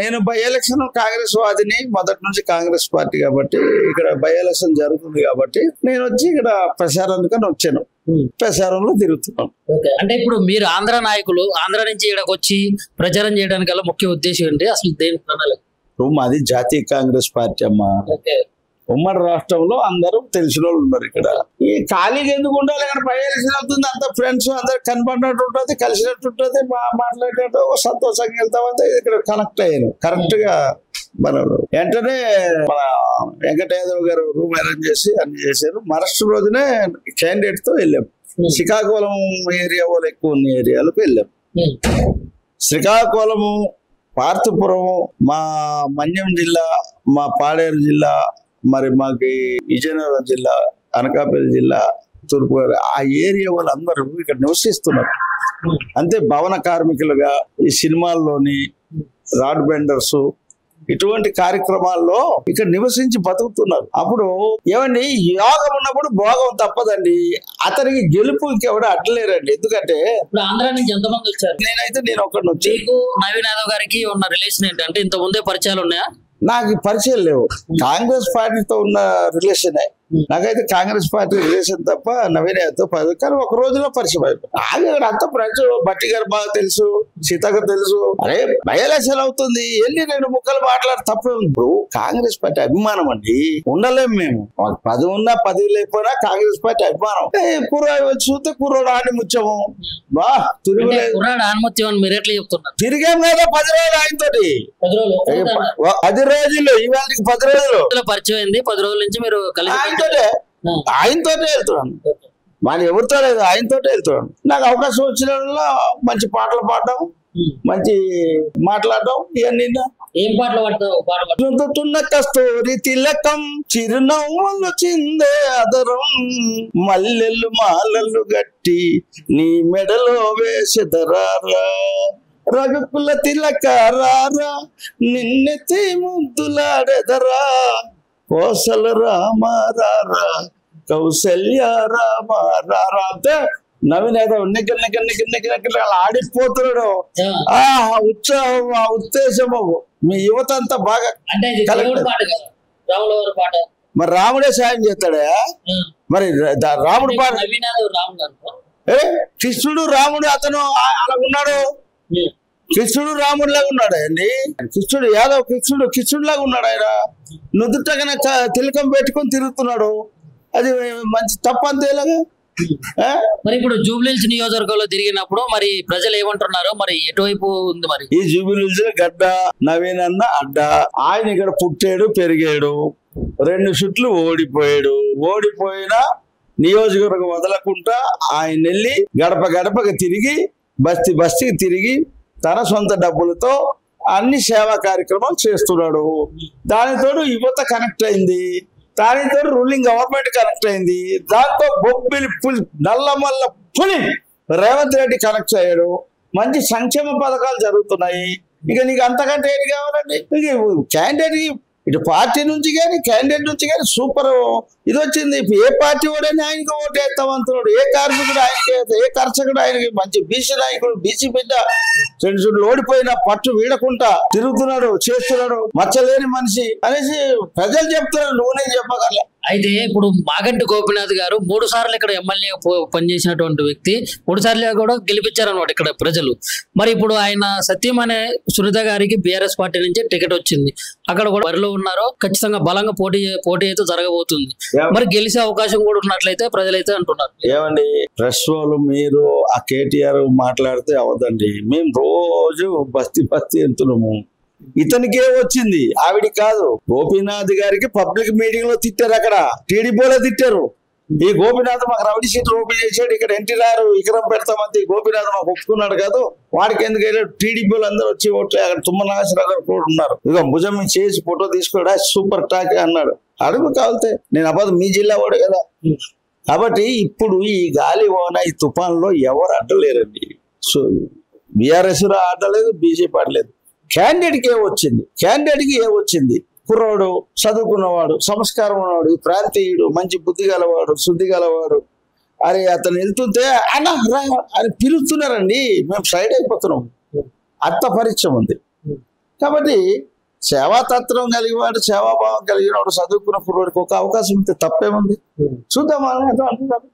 నేను by election Congress వాదిని, మొదటి నుంచి కాంగ్రెస్ పార్టీ కాబట్టి ఇక్కడ బై ఎలక్షన్ జరుగుతుంది కాబట్టి నేను వచ్చి ఇక్కడ ప్రచారానికి వచ్చాను, ప్రచారంలో తిరుగుతున్నాను. అంటే ఇప్పుడు మీరు ఆంధ్ర నాయకులు ఆంధ్ర నుంచి ఇక్కడికి వచ్చి ప్రచారం చేయడానికి గల ముఖ్య ఉద్దేశం ఏంటి అసలు? దేని ప్రణాళిక? మాది జాతీయ కాంగ్రెస్ పార్టీ అమ్మా. ఉమ్మడి రాష్ట్రంలో అందరూ తెలిసిన వాళ్ళు ఉన్నారు. ఇక్కడ ఈ ఖాళీగా ఎందుకు ఉండాలి? ఇక్కడ బై ఎలక్షన్ అవుతుంది, అంత ఫ్రెండ్స్ అందరు కనపడినట్టు ఉంటుంది, కలిసినట్టు ఉంటుంది, మాట్లాడేటట్టు సంతోషంగా వెళ్తామంటే ఇక్కడ కనెక్ట్ అయ్యాను. కరెక్ట్ గా మనం వెంటనే మన వెంకటయాదవ్ గారు రూమ్ అరేంజ్ చేసి అన్ని చేశారు. మరస్ట్ రోజునే క్యాండిడేట్ తో వెళ్ళాం. శ్రీకాకుళం ఏరియా వాళ్ళు ఎక్కువ ఉన్న ఏరియాలకు వెళ్ళాం. శ్రీకాకుళము, పార్థపురం, మా మన్యం జిల్లా, మా పాడేరు జిల్లా, మరి మాకు విజయనగరం జిల్లా, అనకాపల్లి జిల్లా, తూర్పు ఆ ఏరియా వాళ్ళందరూ ఇక్కడ నివసిస్తున్నారు. అంతే భవన కార్మికులుగా ఈ సినిమాల్లోని రాడ్ బెండర్స్ ఇటువంటి కార్యక్రమాల్లో ఇక్కడ నివసించి బతుకుతున్నారు. అప్పుడు ఏమండి, యోగం ఉన్నప్పుడు భోగం తప్పదండి. అతనికి గెలుపు ఇంకెవడ అడ్డలేరండి. ఎందుకంటే ఆంధ్ర నుంచి ఎంతమంది వచ్చారు? నేను ఒక్కడిని వచ్చి. నవీన్ యాదవ్ గారికి ఉన్న రిలేషన్ ఏంటంటే ఇంత ముందే పరిచయాలు ఉన్నాయా? నాకు పరిచయం లేవు. కాంగ్రెస్ పార్టీతో ఉన్న రిలేషనే. నాకైతే కాంగ్రెస్ పార్టీ రిలేషన్ తప్ప నవీన్ యాదవ్తో కానీ ఒక రోజులో పరిచయం అయిపోయింది. అంత ఫ్రెండ్స్. బట్టి గారు బాగా తెలుసు, సీతాగారు తెలుసు. అరే బై ఎలక్షన్ అవుతుంది, వెళ్ళి 2 ముక్కలు మాట్లాడి తప్పే ఉంది. ఇప్పుడు కాంగ్రెస్ పార్టీ అభిమానం అండి, ఉండలేము మేము. పదవి ఉన్నా పదవి లేకపోయినా కాంగ్రెస్ పార్టీ అభిమానం. కుర్రాడు వచ్చి చూస్తే కుర్రాడు ఆని ముత్యము బా తిరుగులేదు. మీరు ఎట్లా చెప్తున్నారు? తిరిగాం కదా 10 రోజులు ఆయనతోటి. 10 రోజులు, ఇవాళకి 10 రోజులు పరిచయం అయింది. 10 రోజుల నుంచి మీరు కలిసి ఆయనతోటే వెళ్తున్నాను. మరి ఎవరితో లేదు, ఆయనతోటే వెళ్తున్నాను. నాకు అవకాశం వచ్చిన మంచి పాటలు పాడడం, మంచి మాట్లాడడం, ఇవన్నీ. ఏం పాటలు పాడతావు? కస్తూరి తిలకం, చిరునవ్వులు చిందే అదరం, మల్లెలు మాలలు గట్టి నీ మెడలో వేసెదరారా, రఘుకుల తిలకారారా, నిన్నెత్తి ముద్దులాడెదరా, కోసల రామారారా, కౌసల్య రామారారా అంటే నవీన్ యాదవ్ నిగ్గ ఆడిపోతున్నాడు. ఆ ఉత్సాహం, ఆ ఉత్తేజము మీ యువత అంతా బాగా. మరి రాముడే సాయం చేస్తాడా? మరి రాముడు పాట, కృష్ణుడు రాముడు అతను అలా ఉన్నాడు. కృష్ణుడు రాముడు లాగా ఉన్నాడు అండి. కృష్ణుడు యాదవ్ కృష్ణుడు లాగా ఉన్నాడు. ఆయన నుదుటగానే తిలకం పెట్టుకొని తిరుగుతున్నాడు. అది మంచి తప్ప అంతేలాగా. మరి ఇప్పుడు జూబ్లీహిల్స్ నియోజకవర్గంలో తిరిగినప్పుడు మరి ప్రజలు ఏమంటున్నారు? మరి ఎటువైపు ఉంది? మరి ఈ జూబ్లీహిల్స్ గడ్డ నవీన్ అన్న అడ్డ. ఆయన ఇక్కడ పుట్టాడు, పెరిగాడు, 2 చుట్లు ఓడిపోయాడు. ఓడిపోయినా నియోజకవర్గం వదలకుండా ఆయన వెళ్ళి గడప గడపకి తిరిగి, బస్తీకి తిరిగి తన సొంత డబ్బులతో అన్ని సేవా కార్యక్రమాలు చేస్తున్నాడు. దానితో యువత కనెక్ట్ అయింది, దానితో రూలింగ్ గవర్నమెంట్ కనెక్ట్ అయింది, దాంతో బొబ్బిలి పులి నల్లమల్ల పులి రేవంత్ రెడ్డి కనెక్ట్ అయ్యాడు. మంచి సంక్షేమ పథకాలు జరుగుతున్నాయి. ఇక నీకు అంతకంటే ఏంటి కావాలండి? క్యాండిడేట్ ఇటు పార్టీ నుంచి కానీ క్యాండిడేట్ నుంచి కానీ సూపర్ ఇది వచ్చింది. ఏ పార్టీ వాడైనా ఆయనకి ఓటు వేస్తామంటున్నాడు. ఏ కార్మికుడు ఆయనకి, ఏ కర్షకుడు ఆయనకి. మంచి బీసీ నాయకుడు, బీసీ బిడ్డ 2 చుట్లు ఓడిపోయినా పట్టు వీడకుండా తిరుగుతున్నాడు, చేస్తున్నాడు, మచ్చలేని మనిషి అనేసి ప్రజలు చెప్తున్నారు. నువ్వునే చెప్పగల. అయితే ఇప్పుడు మాగంటి గోపీనాథ్ గారు 3 సార్లు ఇక్కడ ఎమ్మెల్యే పనిచేసినటువంటి వ్యక్తి, 3 సార్లు కూడా గెలిపించారనమాట ఇక్కడ ప్రజలు. మరి ఇప్పుడు ఆయన సత్యం అనే సునీత గారికి బీఆర్ఎస్ పార్టీ నుంచి టికెట్ వచ్చింది. అక్కడ కూడా బరిలో ఉన్నారు. ఖచ్చితంగా బలంగా పోటీ అయితే జరగబోతుంది. మరి గెలిచే అవకాశం కూడా ఉన్నట్లయితే ప్రజలైతే అంటున్నారు. ఏమండి ప్రెస్ వాళ్ళు మీరు ఆ కేటీఆర్ మాట్లాడితే అవదండి. మేము రోజు బస్తీ వెళ్తున్నాము. ఇతనికే వచ్చింది, ఆవిడికి కాదు. గోపీనాథ్ గారికి పబ్లిక్ మీటింగ్ లో తిట్టారు. అక్కడ టీడీపీలో తిట్టారు. ఈ గోపీనాథ్ మాకు రౌడీ సీట్ ఓపెన్ చేసాడు, ఇక్కడ ఎన్టీఆర్ విక్రమ్ పెడతామంది. గోపీనాథ్ మాకు ఒప్పుకున్నాడు కాదు, వాడికి ఎందుకు వెళ్ళాడు? టీడీపీలు అందరూ వచ్చి ఓట్లు. అక్కడ తుమ్మనాగేశ్వరరావు గారు కూడా ఉన్నారు. ఇక భుజం చేసి ఫోటో తీసుకోడా సూపర్ టాక్ అన్నాడు. అడుగు కావాలితే నేను అబద్ధం, మీ జిల్లా వాడు కదా. కాబట్టి ఇప్పుడు ఈ గాలి వాన, ఈ తుఫాన్లో ఎవరు అడ్డలేరండి. సో బీఆర్ఎస్ ఆడలేదు, బీజేపీ ఆడలేదు. క్యాండిడేట్కి ఏమొచ్చింది? కుర్రాడు, చదువుకున్నవాడు, సంస్కారం ఉన్నవాడు, ఈ ప్రాంతీయుడు, మంచి బుద్ధి గలవాడు, శుద్ధి గలవాడు. అరే అతను వెళ్తుంటే అలా అని పిలుస్తున్నారండి. మేము సైడ్ అయిపోతున్నాం. అంత పరిచయం ఉంది. కాబట్టి సేవాతత్వం కలిగినవాడు, సేవాభావం కలిగినవాడు, చదువుకున్న పూర్వడికి ఒక అవకాశం ఇస్తే తప్పేముంది, చూద్దాం అంటున్నారు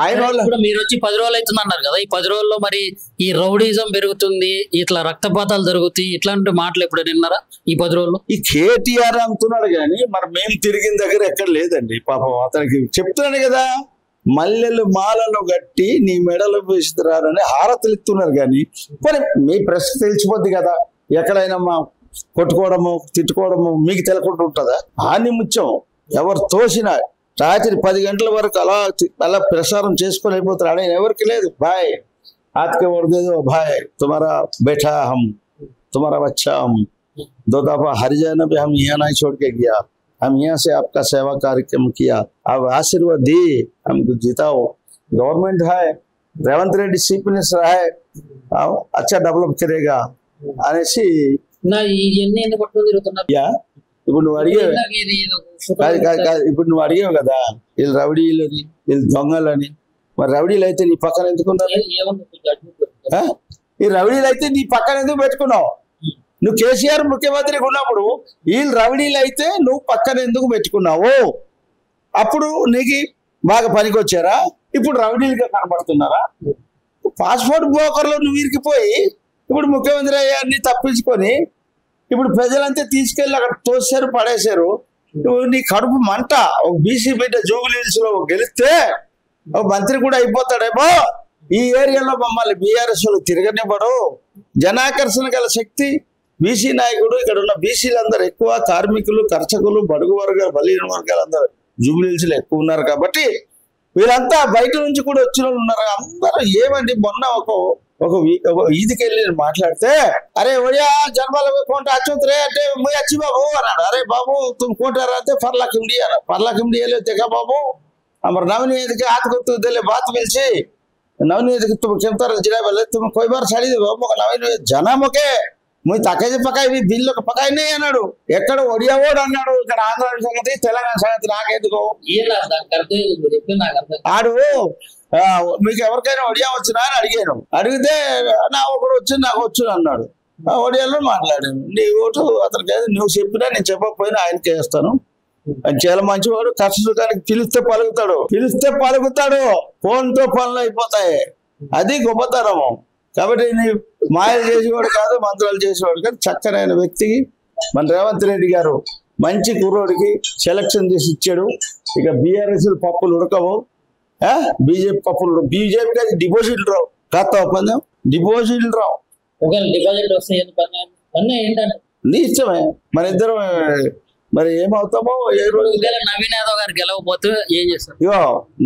ఆయన వాళ్ళు. ఇప్పుడు మీరు వచ్చి 10 రోజులు అవుతుంది అన్నారు కదా, ఈ 10 రోజుల్లో మరి ఈ రౌడీజం పెరుగుతుంది, ఇట్లా రక్తపాతాలు జరుగుతాయి, ఇట్లాంటి మాటలు ఎప్పుడు విన్నారా ఈ 10 రోజుల్లో? ఈ కేటీఆర్ అంటున్నాడు కానీ మరి మేము తిరిగిన దగ్గర ఎక్కడ లేదండి. పాపం అతనికి చెప్తున్నాడు కదా, మల్లెలు మాలలు గట్టి నీ మెడలు వేసిరారని హారతులు ఇస్తున్నారు. కానీ మరి మీ ప్రశ్న తెలిసిపోద్ది కదా, ఎక్కడైనా మా కొట్టుకోవడము తిట్టుకోవడము మీకు తెలకుండా ఉంటుందా? హాని ముత్యం ఎవరు తోసిన రాత్రి 10 గంటల వరకు అలా ప్రసారం చేసుకొని అయిపోతారు. ఆయన ఎవరికి లేదు. భాయ్ ఆత్కే వడదేదో భాయ్ తుమారా బేఠా హమ్ తుమారా బచ్చా హమ్ दो दफा हरियाणा में हम यहाँ नहीं छोड़ के गया, हम यहाँ से आपका सेवा कार्यक्रम किया, अब आशीर्वाद दी हमको जिताओ, गवर्नमेंट है रेवंत रेड्डी चीफ मिनिस्टर है, अच्छा डेवलप करेगा అనేసి ఇప్పుడు నువ్వు అడిగావు కదా వీళ్ళు రౌడీలని వీళ్ళు దొంగలని. మరి రౌడీలు అయితే నీ పక్కన ఎందుకున్నారు? ఈ రౌడీలు అయితే నీ పక్కన ఎందుకు పెట్టుకున్నావు? నువ్వు కేసీఆర్ ముఖ్యమంత్రిగా ఉన్నప్పుడు వీళ్ళు రౌడీలు అయితే నువ్వు పక్కన ఎందుకు పెట్టుకున్నావు? అప్పుడు నీకు బాగా పనికొచ్చారా? ఇప్పుడు రౌడీలుగా కనబడుతున్నారా? పాస్పోర్ట్ బ్రోకర్లో నువ్వు ఇరికిపోయి ఇప్పుడు ముఖ్యమంత్రి అయ్యాన్ని తప్పించుకొని ఇప్పుడు ప్రజలంతా తీసుకెళ్ళి అక్కడ తోసారు, పడేశారు. నువ్వు నీ కడుపు మంట. ఒక బీసీ బిడ్డ జూబిలీస్ లో గెలిస్తే ఒక మంత్రి కూడా అయిపోతాడేమో. ఈ ఏరియాలో మమ్మల్ని బీఆర్ఎస్ వాళ్ళు తిరగనివ్వడు. జనాకర్షణ గల శక్తి బీసీ నాయకుడు. ఇక్కడ ఉన్న బీసీలందరూ ఎక్కువ, కార్మికులు, కర్షకులు, బడుగు వర్గాలు, బలీన వర్గాలు అందరూ జూబిలీస్ లో ఎక్కువ ఉన్నారు. కాబట్టి వీళ్ళంతా బయట నుంచి కూడా వచ్చిన వాళ్ళు ఉన్నారు. అందరూ ఏమండి, మొన్న ఒక ఈదికి వెళ్ళి మాట్లాడితే అరే ఒడియా జన్మల కోంట అచ్చుతురే అంటే అచ్చి బాబు అన్నాడు. అరే బాబు తుమ్ కోట రాతే ఫర్లాక్ ఇండి అన్న. ఫర్లాక్ ఇండి వెళ్ళి తెగా బాబు हमारे नवनीत के हाथ को तू दिले बात मिल सी नवनीत के तुम केमतर जिला बोले तुम कोई बार साड़ी दे बाबू नवनीत जना मोके मुई ताकेजी पकाई भी बिल्लो पकाई नहीं అన్నాడు. ఎక్కడ ఒడియా ఓడు అన్నాడు. ఇక్కడ ఆంధ్ర సంగతి తెలంగాణ సంగతి నాకెందుకు? ఆడు మీకు ఎవరికైనా ఒడియా వచ్చినా అని అడిగాను. అడిగితే నా ఒకడు వచ్చి నాకు వచ్చు అన్నాడు. ఒడియాలో మాట్లాడాను. నీ ఓటు అతనికి నువ్వు చెప్పినా నేను చెప్పకపోయినా ఆయనకి వేస్తాను. ఆయన చాలా మంచివాడు. కష్టసుఖానికి పిలిస్తే పలుకుతాడు. ఫోన్తో పనులు అయిపోతాయి. అది గొప్పతనము. కాబట్టి నీ మాయలు చేసేవాడు కాదు, మంత్రాలు చేసేవాడు కాదు. చక్కనైన వ్యక్తికి మన రేవంత్ రెడ్డి గారు మంచి కుర్రోడికి సెలక్షన్ చేసి ఇచ్చాడు. ఇక బీఆర్ఎస్ పప్పులు ఉడకవు, బీజేపీ పప్పులు. బీజేపీకి అది డిపాజిట్లు రావు. కొత్త ఒప్పందం డిపాజిట్లు రావు. నీ ఇష్టమే. మన ఇద్దరం మరి ఏమవుతామో ఏ రోజు. నవీన్ యాదవ్ గారు గెలవకపోతే ఏం చేస్తారు? ఇగో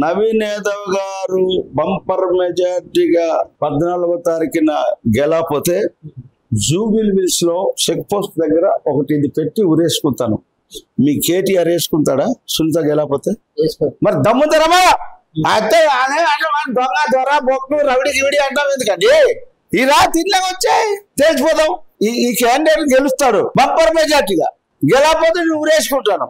నవీన్ యాదవ్ గారు బంపర్ మెజార్టీగా 14వ తారీఖున గెలవకపోతే జూబిలీహిల్స్ లో చెక్ పోస్ట్ దగ్గర ఒకటి ఇది పెట్టి ఉరేసుకుంటాను. మీ కేటీఆర్ వేసుకుంటాడా సునీత గెలవకపోతే? మరి దమ్ముదరమా అయితే దొంగ దొర బొక్కు రవిడి గివిడి అంటాం ఎందుకండి? ఈ రాత్రి ఇంట్లోకి వచ్చాయి తెలిసిపోతాం. ఈ క్యాండిడేట్ గెలుస్తాడు బంపర్ మెజార్టీగా. గెలవకపోతే నువ్వు ఉరేసుకుంటాను.